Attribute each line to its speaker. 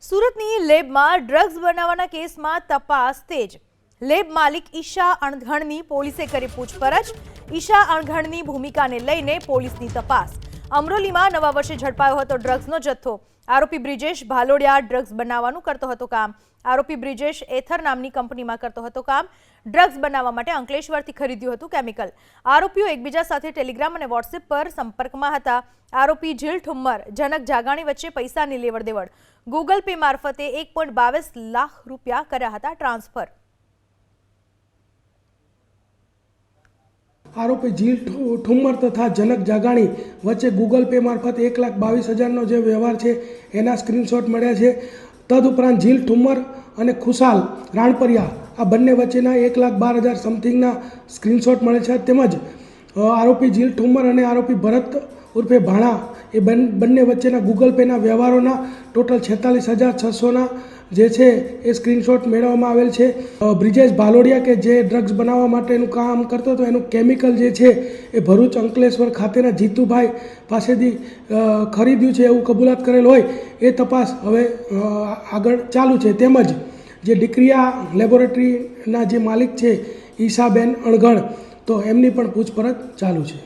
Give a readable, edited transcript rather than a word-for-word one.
Speaker 1: સુરતની લેબમાં ડ્રગ્સ બનાવવાના કેસમાં તપાસ તેજ। લેબ માલિક ઈશા અણઘણની પોલીસે કરી પૂછપરછ। ઈશા અણઘણની ભૂમિકાને લઈને પોલીસની તપાસ। અમરોલીમાં નવા વર્ષે ઝડપાયો હતો ડ્રગ્સનો જથ્થો। આરોપી બ્રિજેશ ભાલોડિયા ડ્રગ્સ બનાવવાનું કરતો હતો કામ। આરોપી બ્રિજેશ એથર નામની કંપનીમાં કરતો હતો કામ। ડ્રગ્સ બનાવવા માટે અંકલેશ્વરથી ખરીદ્યું હતું કેમિકલ। આરોપીઓ એકબીજા સાથે ટેલિગ્રામ અને વોટ્સએપ પર સંપર્કમાં હતા। આરોપી જીલ ઠુમ્મર જનક જાગાણી વચ્ચે પૈસાની લેવડ દેવડ। ગૂગલ પે મારફતે 1.22 લાખ રૂપિયા કર્યા હતા ટ્રાન્સફર।
Speaker 2: आरोपी झील ठुम्मर तथा जनक जागाणी वच्चे गूगल पे मार्फत 1,22,000 जो व्यवहार है एना स्क्रीनशॉट मळ्या छे। तदुपरांत झील ठुम्मर और खुशाल राणपरिया आ बंने वच्चेना 1,12,000 समथिंगना स्क्रीनशॉट मळे छे। तेमज आरोपी झील ठुम्मर और आरोपी भरत उर्फे भाणा ए बंने वच्चेना गूगल पेना व्यवहारोना टोटल 46,600 जे छे ए स्क्रीनशॉट मेळववामां आवेल छे। ब्रिजेश भालोडिया के जे ड्रग्स बनाववा माटेनुं काम करतो हतो एनुं केमिकल जे छे ए भरूच अंकलेश्वर खातेना जीतुभाई पासेथी खरीद्युं छे एवुं कबूलात करेल होय ए तपास हवे आगळ चालू छे। तेमज जे डिक्रिया लेबोरेटरीना जे मालिक छे ईशाबेन अणघण तो एमनी पण पूछपरछ चालू छे।